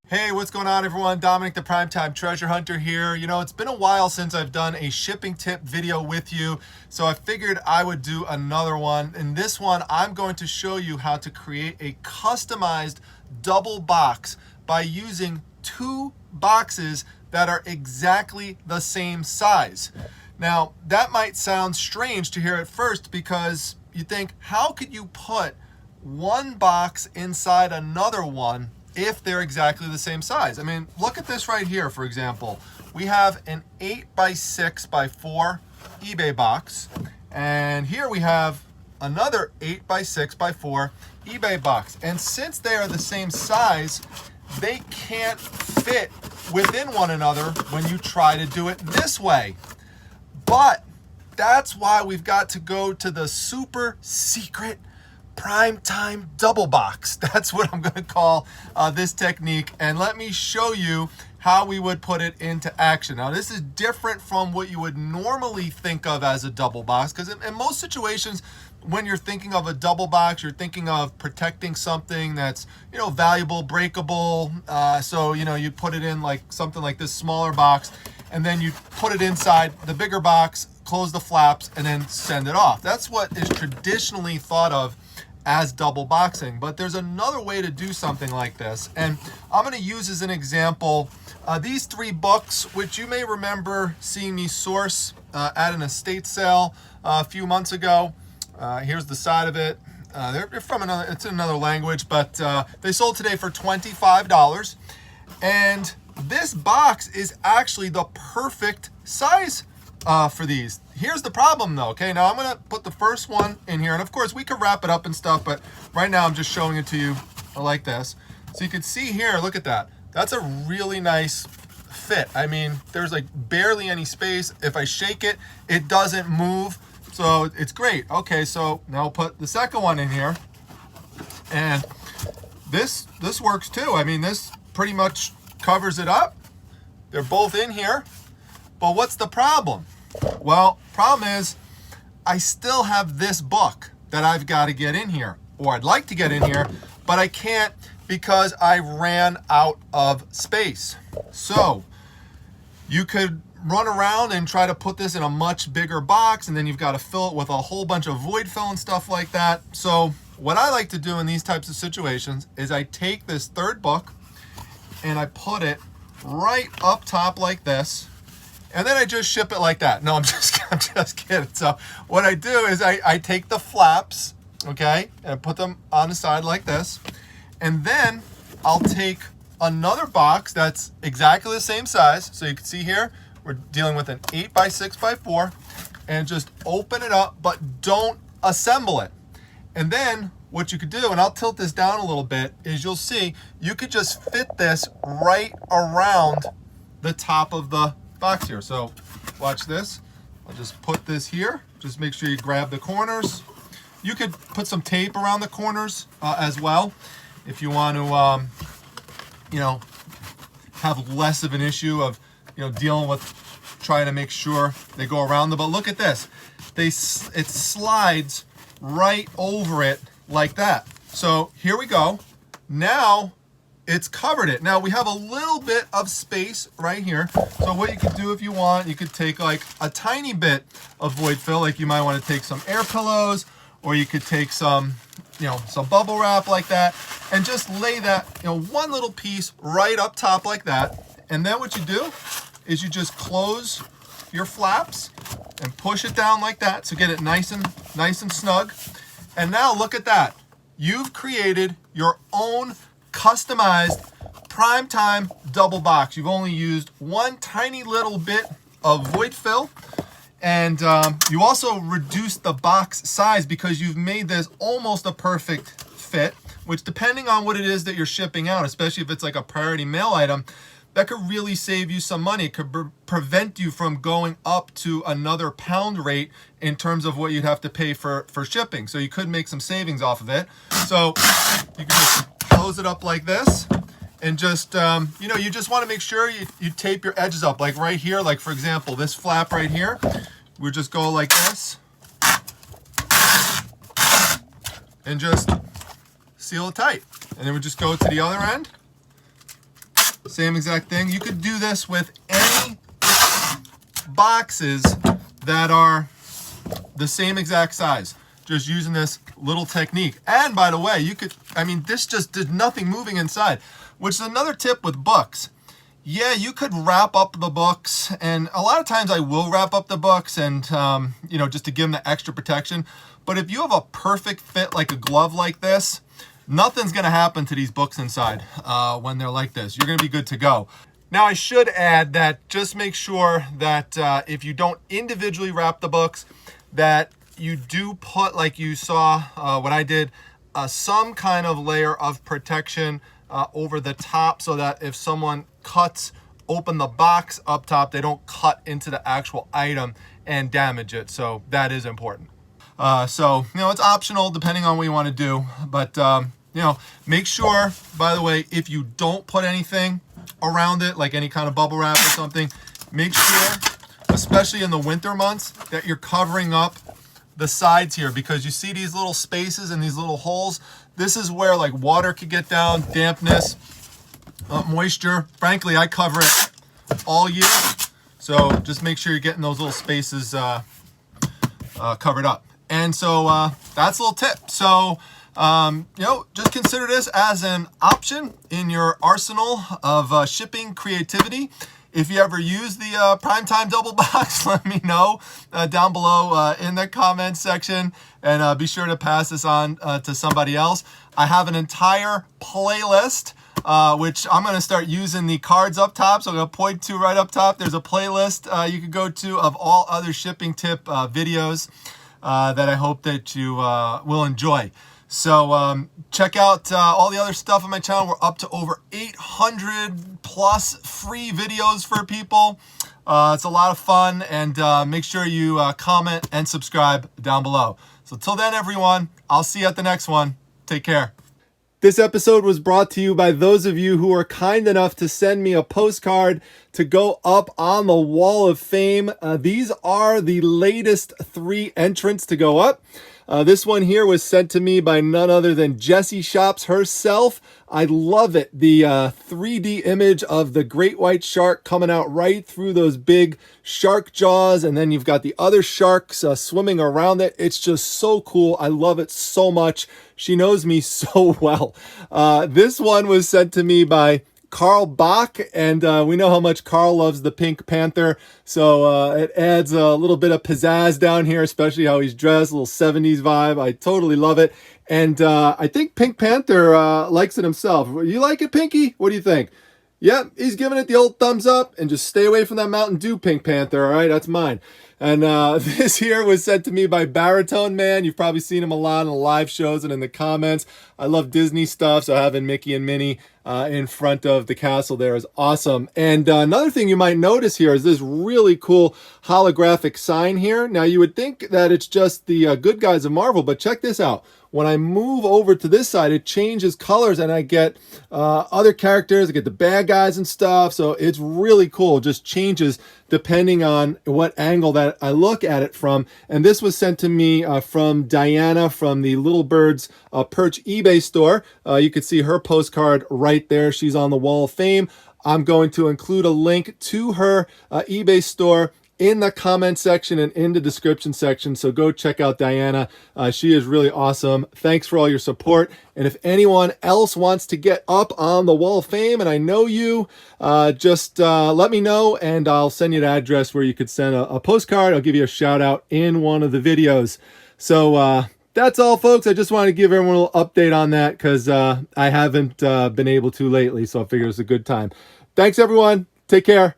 Hey, what's going on everyone? Dominic the Primetime Treasure Hunter here. You know, it's been a while since I've done a shipping tip video with you, so I figured I would do another one. In this one, I'm going to show you how to create a customized double box by using two boxes that are exactly the same size. Now, that might sound strange to hear at first because you think, how could you put one box inside another one if they're exactly the same size? I mean, look at this right here, for example. We have an 8x6x4 eBay box, and here we have another 8x6x4 eBay box. And since they are the same size, they can't fit within one another when you try to do it this way. But that's why we've got to go to the super secret Primetime double box. That's what I'm going to call this technique, and let me show you how we would put it into action. Now, this is different from what you would normally think of as a double box, because in most situations when you're thinking of a double box, you're thinking of protecting something that's, you know, valuable, breakable. So, you know, you put it in like something like this smaller box, and then you put it inside the bigger box, close the flaps, and then send it off. That's what is traditionally thought of as double boxing. But there's another way to do something like this, and I'm going to use as an example these three books, which you may remember seeing me source at an estate sale a few months ago. Here's the side of it. They're from another, it's in another language, but they sold today for $25. And this box is actually the perfect size for these. Here's the problem though, okay? Now I'm gonna put the first one in here, and of course we could wrap it up and stuff, but right now I'm just showing it to you like this. So you can see here, look at that. That's a really nice fit. I mean, there's like barely any space. If I shake it, it doesn't move. So it's great. Okay, so now I'll put the second one in here. And this works too. I mean, this pretty much covers it up. They're both in here. But what's the problem? Well, problem is I still have this book that I've got to get in here, or I'd like to get in here, but I can't because I ran out of space. So you could run around and try to put this in a much bigger box, and then you've got to fill it with a whole bunch of void fill and stuff like that. So what I like to do in these types of situations is I take this third book and I put it right up top like this, and then I just ship it like that. No, I'm just kidding. So what I do is I take the flaps, okay, and I put them on the side like this, and then I'll take another box that's exactly the same size. So you can see here, we're dealing with an 8x6x4, and just open it up, but don't assemble it. And then what you could do, and I'll tilt this down a little bit, is you'll see you could just fit this right around the top of the box here. So watch this. I'll just put this here. Just make sure you grab the corners. You could put some tape around the corners as well if you want to, you know, have less of an issue of, you know, dealing with trying to make sure they go around them. But look at this. It slides right over it like that. So here we go. Now it's covered it. Now we have a little bit of space right here. So what you could do if you want, you could take like a tiny bit of void fill, like you might want to take some air pillows, or you could take some, you know, some bubble wrap like that, and just lay that, you know, one little piece right up top like that. And then what you do is you just close your flaps and push it down like that, so get it nice and snug. And now look at that. You've created your own customized Primetime double box. You've only used one tiny little bit of void fill, and you also reduced the box size because you've made this almost a perfect fit, which, depending on what it is that you're shipping out, especially if it's like a priority mail item, that could really save you some money. It could prevent you from going up to another pound rate in terms of what you'd have to pay for shipping. So you could make some savings off of it. So you can just close it up like this, and just, you know, you just want to make sure you tape your edges up. Like right here, like for example, this flap right here, we just go like this, and just seal it tight. And then we just go to the other end, Same exact thing. You could do this with any boxes that are the same exact size, just using this little technique. And by the way, you could, I mean, this just did nothing moving inside, which is another tip with books. Yeah, you could wrap up the books, and a lot of times I will wrap up the books and, you know, just to give them the extra protection. But if you have a perfect fit, like a glove like this, nothing's gonna happen to these books inside when they're like this. You're gonna be good to go. Now I should add that just make sure that if you don't individually wrap the books, that you do put, like you saw what I did, some kind of layer of protection over the top, so that if someone cuts open the box up top, they don't cut into the actual item and damage it. So that is important. So, you know, it's optional depending on what you want to do, but you know, make sure, by the way, if you don't put anything around it, like any kind of bubble wrap or something, make sure, especially in the winter months, that you're covering up the sides here, because you see these little spaces and these little holes. This is where like water could get down, dampness, moisture. Frankly, I cover it all year, so just make sure you're getting those little spaces covered up. And so that's a little tip. So you know, just consider this as an option in your arsenal of shipping creativity. If you ever use the Primetime Double Box, let me know down below in the comments section, and be sure to pass this on to somebody else. I have an entire playlist, which I'm going to start using the cards up top, so I'm going to point to right up top. There's a playlist you can go to of all other shipping tip videos that I hope that you will enjoy. So check out all the other stuff on my channel. We're up to over 800 plus free videos for people. It's a lot of fun, and make sure you comment and subscribe down below. So till then, everyone, I'll see you at the next one. Take care. This episode was brought to you by those of you who are kind enough to send me a postcard to go up on the Wall of Fame. These are the latest 3 entrants to go up. This one here was sent to me by none other than Jessie Shops herself. I love it. The 3D image of the great white shark coming out right through those big shark jaws, and then you've got the other sharks swimming around it. It's just so cool. I love it so much. She knows me so well. This one was sent to me by Carl Bach, and we know how much Carl loves the Pink Panther, so it adds a little bit of pizzazz down here, especially how he's dressed, a little 70s vibe. I totally love it, and I think Pink Panther likes it himself. You like it, Pinky? What do you think? Yep, he's giving it the old thumbs up, and just stay away from that Mountain Dew, Pink Panther, all right? That's mine. And this here was sent to me by Baritone Man. You've probably seen him a lot in the live shows and in the comments. I love Disney stuff, so having Mickey and Minnie in front of the castle there is awesome. And another thing you might notice here is this really cool holographic sign here. Now, you would think that it's just the good guys of Marvel, but check this out. When I move over to this side, it changes colors, and I get other characters. I get the bad guys and stuff. So it's really cool. It just changes depending on what angle that I look at it from. And this was sent to me from Diana from the Little Birds Perch eBay store. You can see her postcard right there. She's on the Wall of Fame. I'm going to include a link to her eBay store in the comment section and in the description section. So go check out Diana. She is really awesome. Thanks for all your support. And if anyone else wants to get up on the Wall of Fame, and I know you, just let me know, and I'll send you the address where you could send a postcard. I'll give you a shout out in one of the videos. So that's all, folks. I just wanted to give everyone a little update on that, because I haven't been able to lately, so I figured it was a good time. Thanks, everyone. Take care.